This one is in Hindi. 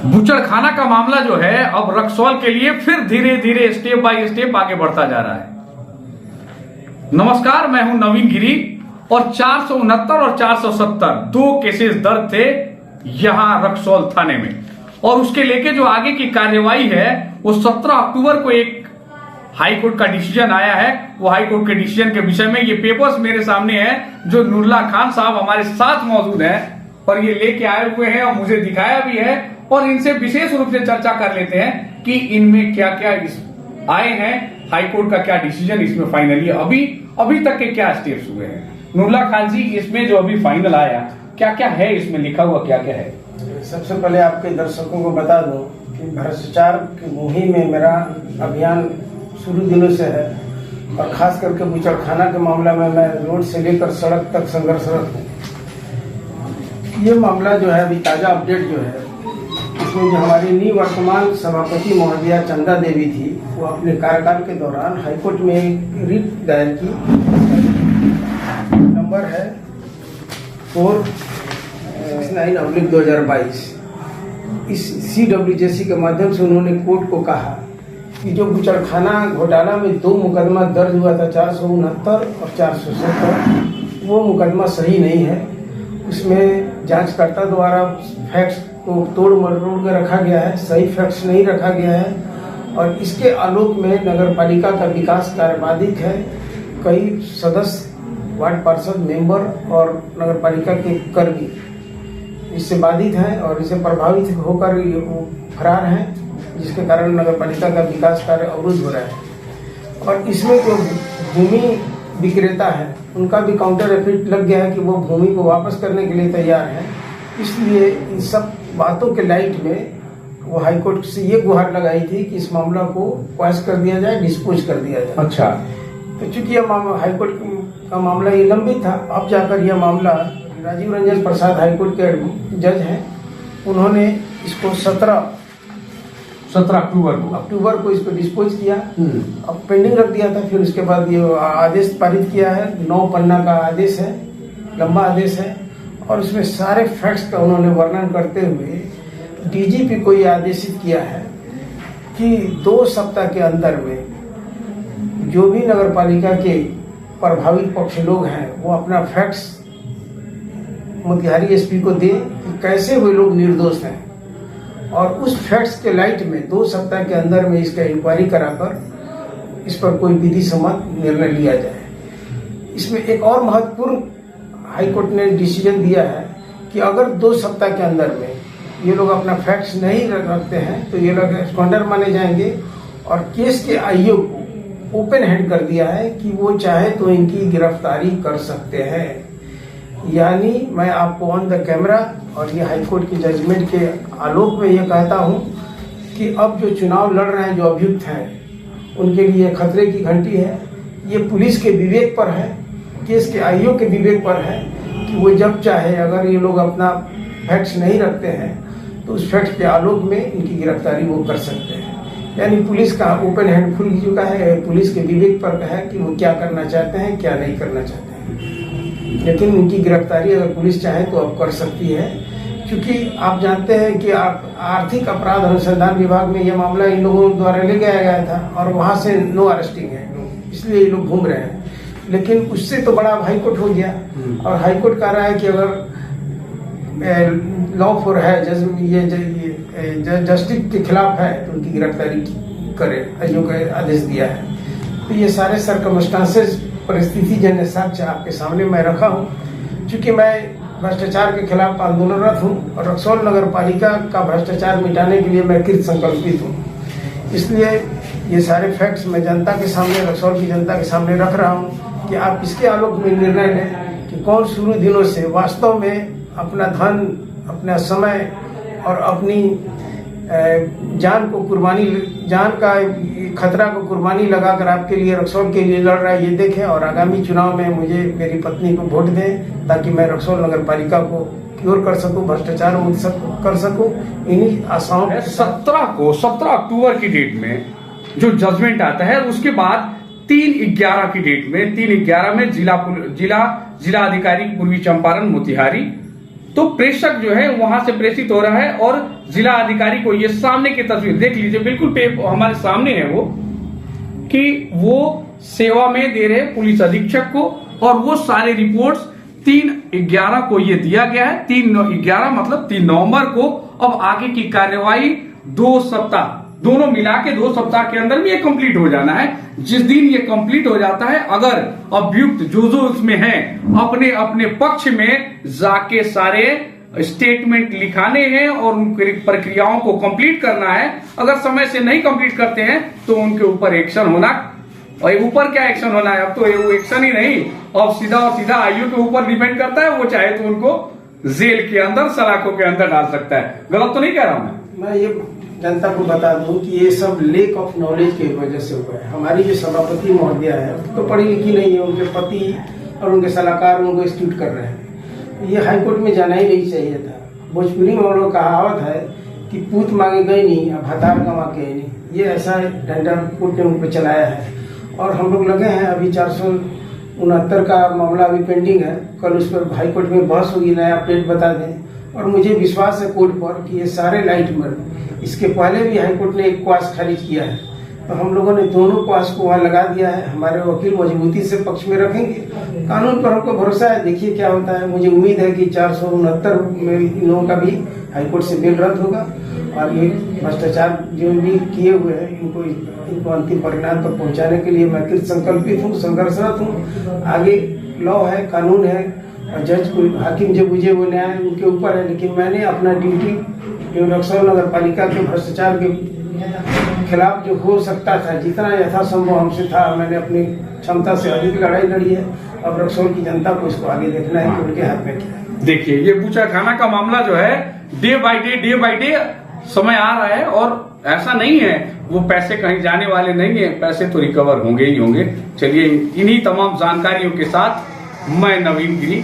बूचड़खाना का मामला जो है अब रक्सौल के लिए फिर धीरे धीरे स्टेप बाय स्टेप आगे बढ़ता जा रहा है। नमस्कार, मैं हूं नवीन गिरी और 469 और 470 दो केसेस दर्ज थे यहां रक्सौल थाने में, और उसके लेके जो आगे की कार्यवाही है वो 17 अक्टूबर को एक हाई कोर्ट का डिसीजन आया है। वो हाई कोर्ट के डिसीजन के विषय में ये पेपर्स मेरे सामने है जो नूरुल्लाह खान साहब हमारे साथ मौजूद है और ये लेके आए हुए हैं और मुझे दिखाया भी है, और इनसे विशेष रूप से चर्चा कर लेते हैं कि इनमें क्या क्या आए हैं, हाई कोर्ट का क्या डिसीजन इसमें फाइनली अभी तक के क्या स्टेप्स हुए हैं। नूरुल्लाह खान जी, इसमें जो अभी फाइनल आया क्या क्या है, इसमें लिखा हुआ क्या क्या है? सबसे पहले आपके दर्शकों को बता दूं कि भ्रष्टाचार की मुहिम में मेरा अभियान शुरू दिनों से है और खास करके बूचड़खाना के मामला में मैं रोड से लेकर सड़क तक संघर्षरत हूँ। ये मामला जो है अभी ताजा अपडेट जो है, इसमें जो हमारी निवर्तमान सभापति महोदया चंदा देवी थी, वो अपने कार्यकाल के दौरान हाईकोर्ट में एक रिट दायर की। नंबर है 469/2022। इस CWJC के माध्यम से उन्होंने कोर्ट को कहा कि जो बूचड़खाना घोटाला में 2 मुकदमा दर्ज हुआ था, 469 और 470, वो मुकदमा सही नहीं है। उसमें जांचकर्ता द्वारा फैक्ट्स को तोड़ मरोड़ कर रखा गया है, सही फैक्ट्स नहीं रखा गया है, और इसके आलोक में नगर पालिका का विकास कार्य बाधित है। कई सदस्य, वार्ड पार्षद, मेंबर और नगर पालिका के कर्मी इससे बाधित हैं और इससे प्रभावित होकर वो फरार हैं, जिसके कारण नगर पालिका का विकास कार्य अवरुद्ध हो रहा है। और इसमें जो भूमि विक्रेता है उनका भी काउंटर एफिट लग गया है कि वो भूमि को वापस करने के लिए तैयार है। इसलिए इन सब बातों के लाइट में वो हाईकोर्ट से ये गुहार लगाई थी कि इस मामला को क्वाश कर दिया जाए, डिस्पोज कर दिया जाए। अच्छा, तो चूंकि यह हाईकोर्ट का मामला ये लंबित था, अब जाकर यह मामला राजीव रंजन प्रसाद हाईकोर्ट के जज हैं, उन्होंने इसको 17 अक्टूबर को इसको डिस्पोज किया। अब पेंडिंग रख दिया था, फिर उसके बाद ये आदेश पारित किया है। 9 पन्ना का आदेश है, लंबा आदेश है, और उसमें सारे फैक्ट्स का उन्होंने वर्णन करते हुए डीजीपी को ये आदेशित किया है कि 2 सप्ताह के अंदर में जो भी नगर पालिका के प्रभावित पक्ष लोग हैं वो अपना फैक्ट्स मोतिहारी एसपी को दे कि कैसे वे लोग निर्दोष हैं, और उस फैक्ट्स के लाइट में 2 सप्ताह के अंदर में इसका इंक्वायरी कराकर इस पर कोई विधि सम्मत निर्णय लिया जाए। इसमें एक और महत्वपूर्ण हाईकोर्ट ने डिसीजन दिया है कि अगर 2 सप्ताह के अंदर में ये लोग अपना फैक्ट्स नहीं रखते हैं तो ये लोग एब्सकॉन्डर माने जाएंगे, और केस के आईओ को ओपन हैंड कर दिया है कि वो चाहे तो इनकी गिरफ्तारी कर सकते हैं। यानी मैं आपको ऑन द कैमरा और ये हाईकोर्ट की जजमेंट के आलोक में ये कहता हूँ कि अब जो चुनाव लड़ रहे हैं जो अभियुक्त हैं उनके लिए खतरे की घंटी है। ये पुलिस के विवेक पर है, केस के आईओ के विवेक पर है कि वो जब चाहे, अगर ये लोग अपना फैक्ट्स नहीं रखते हैं तो उस फैक्ट्स के आलोक में इनकी गिरफ्तारी वो कर सकते हैं। यानी पुलिस का ओपन हैंड खुल चुका है, पुलिस के विवेक पर है कि वो क्या करना चाहते हैं, क्या नहीं करना चाहते हैं। लेकिन इनकी गिरफ्तारी अगर पुलिस चाहे तो अब कर सकती है, क्योंकि आप जानते हैं कि आप आर्थिक अपराध अनुसंधान विभाग में यह मामला इन लोगों द्वारा ले गया था और वहां से नो अरेस्टिंग है, इसलिए ये लोग घूम रहे हैं। लेकिन उससे तो बड़ा हाईकोर्ट हो गया, और हाईकोर्ट कह रहा है कि अगर लॉ फॉर है जस्टिस के खिलाफ है तो उनकी गिरफ्तारी करे, आयोग का आदेश दिया है। तो ये सारे सर्कमस्टांसेस, परिस्थिति जन्य साक्ष्य आपके सामने मैं रखा हूँ। चूंकि मैं भ्रष्टाचार के खिलाफ आंदोलनरत हूँ और रक्सौल नगर पालिका का भ्रष्टाचार मिटाने के लिए मैं कृत संकल्पित हूँ, इसलिए ये सारे फैक्ट्स मैं जनता के सामने, रक्सौल की जनता के सामने रख रहा हूँ कि आप इसके आलोक में निर्णय लें कि कौन शुरू दिनों से वास्तव में अपना धन, अपना समय और अपनी जान का खतरा को कुर्बानी लगाकर आपके लिए, रक्सौल के लिए लड़ रहा है, ये देखें। और आगामी चुनाव में मुझे, मेरी पत्नी को वोट दें ताकि मैं रक्सौल नगर पालिका को क्योर कर सकूं, भ्रष्टाचार मुक्त कर सकूं। इन्हीं आशाओं 17 अक्टूबर की डेट में जो जजमेंट आता है, उसके बाद 3/11 की डेट में 3/11 में जिला अधिकारी पूर्वी चंपारण मोतिहारी तो प्रेषक जो है वहां से प्रेषित हो रहा है और जिला अधिकारी को ये सामने की तस्वीर देख लीजिए, बिल्कुल हमारे सामने है वो, कि वो सेवा में दे रहे पुलिस अधीक्षक को, और वो सारे रिपोर्ट्स 3/11 को ये दिया गया है। 3/11 मतलब 3 नवंबर को। अब आगे की कार्यवाही 2 सप्ताह, दोनों मिला के 2 सप्ताह के अंदर में ये कंप्लीट हो जाना है। जिस दिन ये कंप्लीट हो जाता है, अगर अभियुक्त जो उसमें है अपने अपने पक्ष में जाके सारे स्टेटमेंट लिखाने हैं और उनकी प्रक्रियाओं को कंप्लीट करना है। अगर समय से नहीं कंप्लीट करते हैं तो उनके ऊपर एक्शन होना, और ऊपर क्या एक्शन होना है, अब तो वो एक्शन ही नहीं, अब सीधा और सीधा आयु के ऊपर डिपेंड करता है। वो चाहे तो उनको जेल के अंदर, सलाखों के अंदर डाल सकता है। गलत तो नहीं कह रहा हूं मैं ये जनता को बता दूं कि ये सब लेक ऑफ नॉलेज की वजह से हुआ है। हमारी जो सभापति महोदया है तो पढ़ी लिखी नहीं है, उनके पति और उनके सलाहकार उनको इंस्टीट्यूट कर रहे हैं। ये हाईकोर्ट में जाना ही नहीं चाहिए था। भोजपुरी में हम लोग कहावत है कि पूत मांगे गई नहीं, अब हतार गंवा के नहीं। ये ऐसा डंडा कोर्ट ने उन पर चलाया है और हम लोग लगे हैं। अभी 469 का मामला अभी पेंडिंग है, कल उस पर हाईकोर्ट में बहस होगी, नया अपडेट बता दें। और मुझे विश्वास है कोर्ट पर कि ये सारे लाइट मर, इसके पहले भी हाईकोर्ट ने एक क्वास खारिज किया है, तो हम लोगों ने दोनों क्वास को वहाँ लगा दिया है। हमारे वकील मजबूती से पक्ष में रखेंगे, कानून पर हमको भरोसा है। देखिए क्या होता है। मुझे उम्मीद है कि 469 में इन लोगों का भी हाईकोर्ट से बेल रद्द होगा और ये भ्रष्टाचार जो भी किए हुए हैं इनको अंतिम परिणाम तक पहुंचाने के लिए मैं कृत संकल्पित हूँ, संघर्षरत हूँ। आगे लॉ है, कानून है, और जज को, हाकिम जो बुझे वो न्याय उनके ऊपर है। लेकिन मैंने अपना ड्यूटी जो रक्सौल नगर पालिका के भ्रष्टाचार के खिलाफ जो हो सकता था, जितना यथासंभव हमसे था, मैंने अपनी क्षमता से अधिक लड़ाई लड़ी है। अब रक्सौल की जनता को इसको आगे देखना है कि उनके हाथ में क्या है। देखिए, ये बूचाखाना का मामला जो है डे बाय डे समय आ रहा है, और ऐसा नहीं है वो पैसे कहीं जाने वाले नहीं है, पैसे तो रिकवर होंगे ही होंगे। चलिए, इन्हीं तमाम जानकारियों के साथ मैं नवीन गिरी।